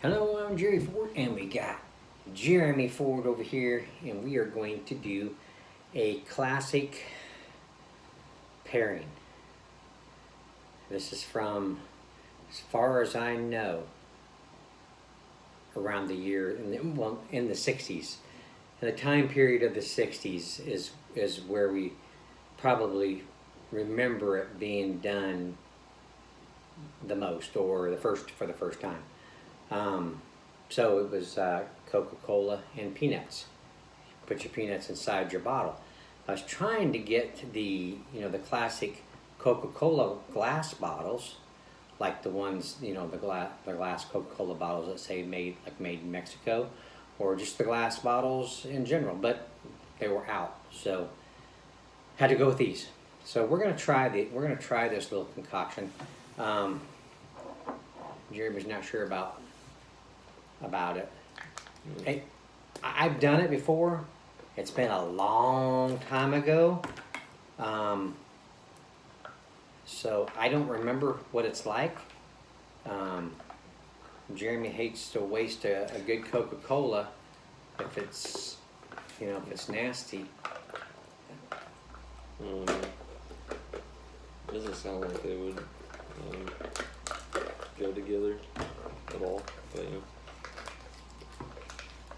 Hello, I'm Jerry Ford, and we got Jeremy Ford over here, and we are going to do a classic pairing. This is from, as far as I know, around the year in the 60s. And the time period of the 60s is where we probably remember it being done the most, or for the first time. So it was Coca-Cola and peanuts. Put your peanuts inside your bottle. I was trying to get the classic Coca-Cola glass bottles, like the ones the glass Coca-Cola bottles that say made in Mexico, or just the glass bottles in general, but they were out, so had to go with these. So we're gonna try this little concoction. Jeremy's not sure about it. Hey, I've done it before. It's been a long time ago. So I don't remember what it's like. Jeremy hates to waste a good Coca-Cola if it's nasty. Doesn't sound like they would go together at all, but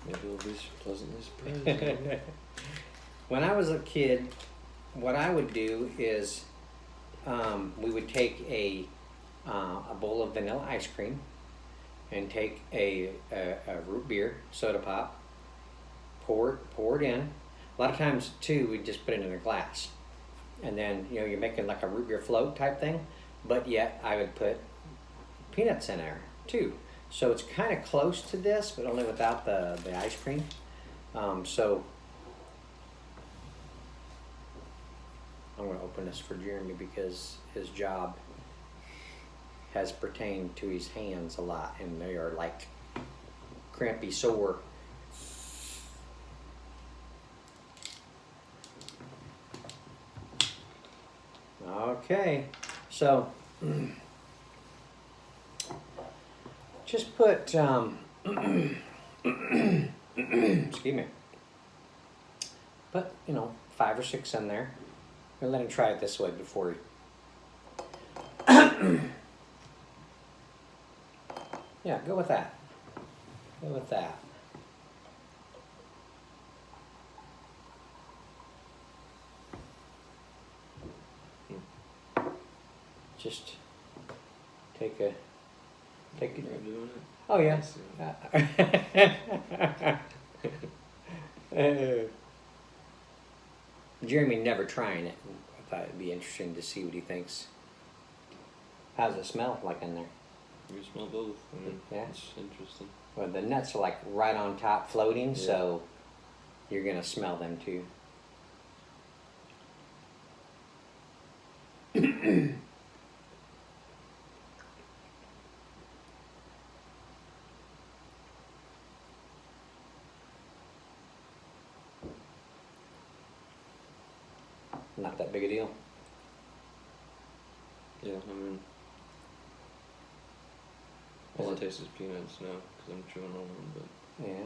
maybe it'll be pleasantly surprised. When I was a kid, what I would do is we would take a bowl of vanilla ice cream and take a root beer soda pop, pour it in. A lot of times too, we'd just put it in a glass, and then you're making like a root beer float type thing, but yet I would put peanuts in there too. So it's kind of close to this, but only without the ice cream. So I'm going to open this for Jeremy because his job has pertained to his hands a lot, and they are like crampy sore. Okay, so just put excuse me, put 5 or 6 in there. I'm gonna let him try it this way before yeah, go with that. Go with that. Just take a. Doing it? Oh yeah. Jeremy never trying it. I thought it'd be interesting to see what he thinks. How does it smell like in there? You smell both. Yeah. It's interesting. Well, the nuts are like right on top floating, Yeah. so you're gonna smell them too. Not that big a deal. Yeah, all I taste is peanuts now because I'm chewing on them, but Yeah.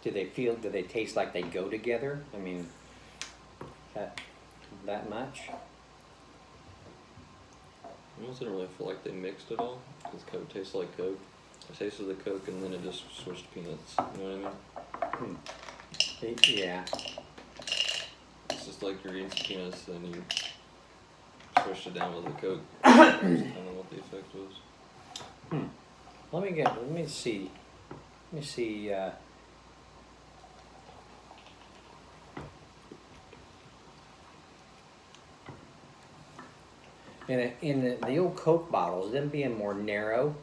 Do they taste like they go together? I mean, that much? I almost didn't really feel like they mixed at all because Coke tastes like Coke. I tasted the Coke and then it just switched to peanuts. You know what I mean? Yeah. It's just like you're eating some peanuts, then you switched it down with the Coke. That's kind of what the effect was. Let me see. In the old Coke bottles, them being more narrow,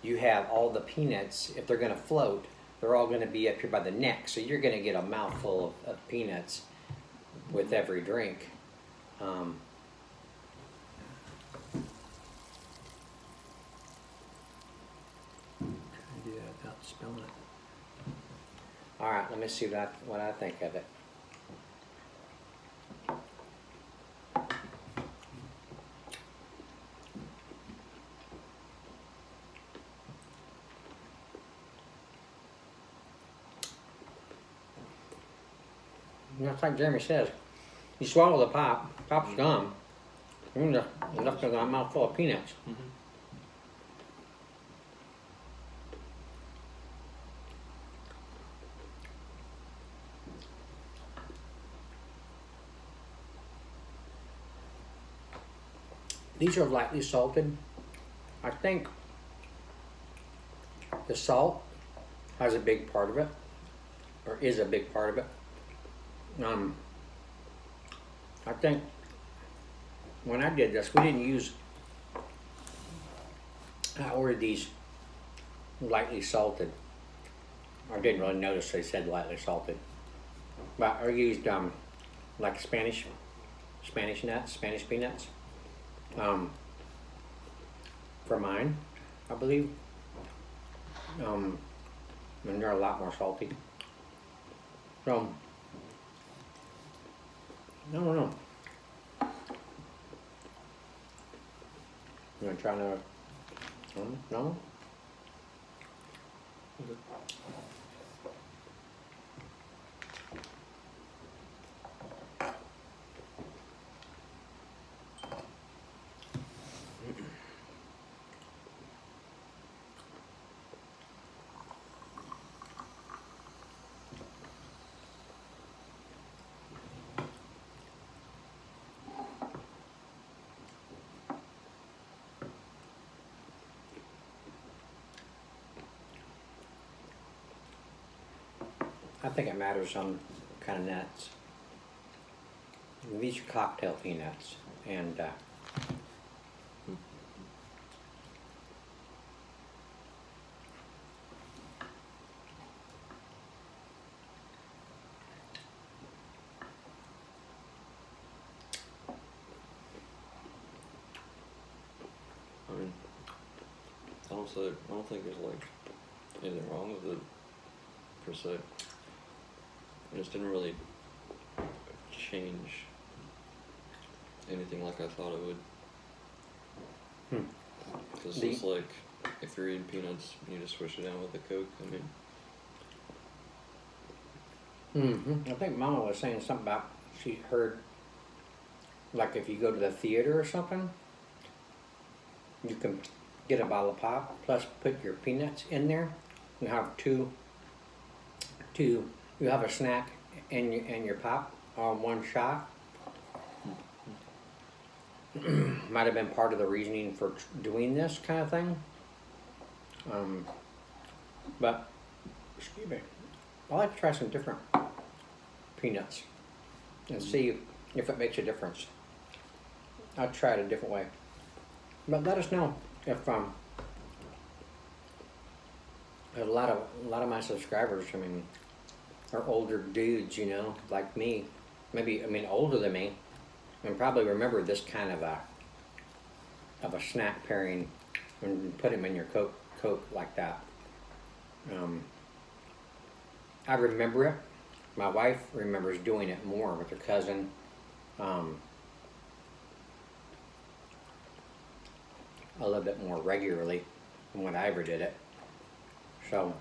you have all the peanuts. If they're going to float, they're all going to be up here by the neck. So you're going to get a mouthful of peanuts with every drink. Do that without spilling it. All right, let me see what I think of it. That's like Jeremy says. You swallow the pop, pop's gone. And you're left with a mouthful of peanuts. Mm-hmm. These are lightly salted. I think the salt has a big part of it, or is a big part of it. I think when I did this, we didn't use, I ordered these lightly salted. I didn't really notice they said lightly salted. But I used like Spanish nuts, Spanish peanuts for mine, I believe. And they're a lot more salty. So, I don't know. You want to try another? No? Okay. I think it matters on what kind of nuts. These are cocktail peanuts, and I mean, honestly, I don't think there's like anything wrong with it per se. It just didn't really change anything like I thought it would. Because it's like if you're eating peanuts, you just swish it down with a Coke. I mean, I think Mama was saying something about she heard, like if you go to the theater or something, you can get a bottle of pop plus put your peanuts in there. You have you have a snack and your pop all in one shot. Might have been part of the reasoning for doing this kind of thing. But excuse me, I like to try some different peanuts and see if it makes a difference. I'll try it a different way. But let us know if a lot of my subscribers, I mean, are older dudes, you know, like me. Maybe, I mean, older than me, and probably remember this kind of a snack pairing and put them in your Coke like that. I remember it. My wife remembers doing it more with her cousin. A little bit more regularly than when I ever did it. So,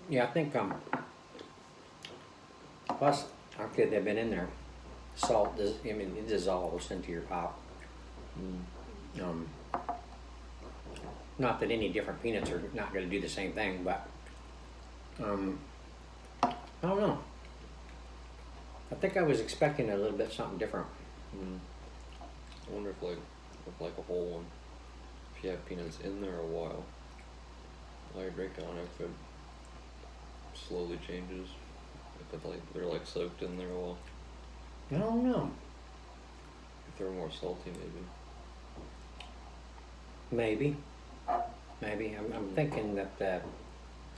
yeah, I think plus after they've been in there, salt does, I mean, it dissolves into your pop. Not that any different peanuts are not going to do the same thing, but I don't know. I think I was expecting a little bit something different. I wonder if like a whole one, if you have peanuts in there a while you're drinking on it, if it slowly changes, if it they're like soaked in there a while, I don't know. if they're more salty maybe. Maybe. I'm thinking that the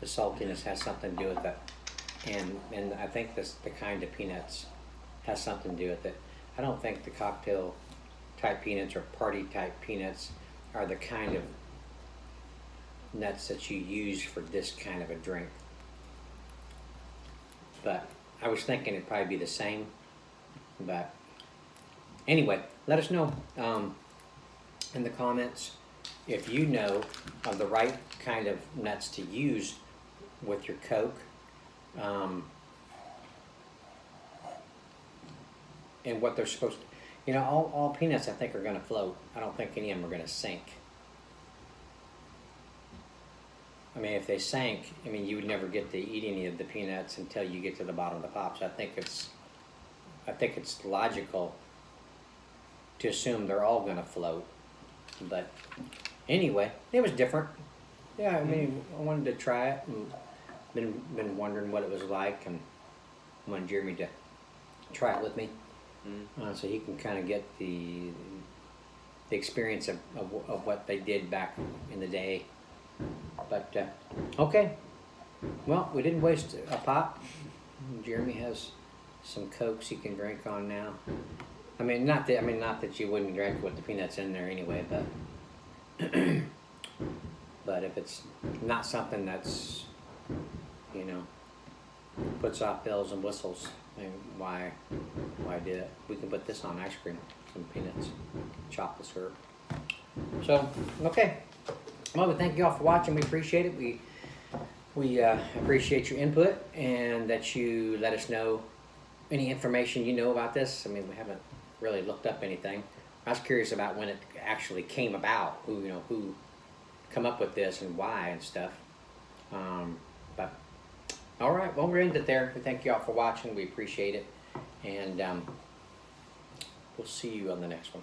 saltiness has something to do with it, and I think the kind of peanuts has something to do with it. I don't think the cocktail type peanuts or party type peanuts are the kind of nuts that you use for this kind of a drink. But I was thinking it'd probably be the same. But anyway, let us know in the comments if you know of the right kind of nuts to use with your Coke. And what they're supposed to, you know, all peanuts I think are going to float. I don't think any of them are going to sink. I mean, if they sank, I mean, you would never get to eat any of the peanuts until you get to the bottom of the pops. I think it's logical to assume they're all going to float. But anyway, it was different. Yeah, I mean, I wanted to try it and been wondering what it was like, and I wanted Jeremy to try it with me, so he can kind of get the experience of what they did back in the day. But okay, well, we didn't waste a pop. Jeremy has some Cokes he can drink on now. I mean, not that you wouldn't drink with the peanuts in there anyway, but but if it's not something that's, you know, puts off bells and whistles, I mean, why do it? We can put this on ice cream, some peanuts, chocolate syrup. So okay. Well, we thank you all for watching. We appreciate it. We appreciate your input and that you let us know any information you know about this. I mean, we haven't really looked up anything. I was curious about when it actually came about, who come up with this and why and stuff. But all right, well, we're ended there. We thank you all for watching. We appreciate it, and we'll see you on the next one.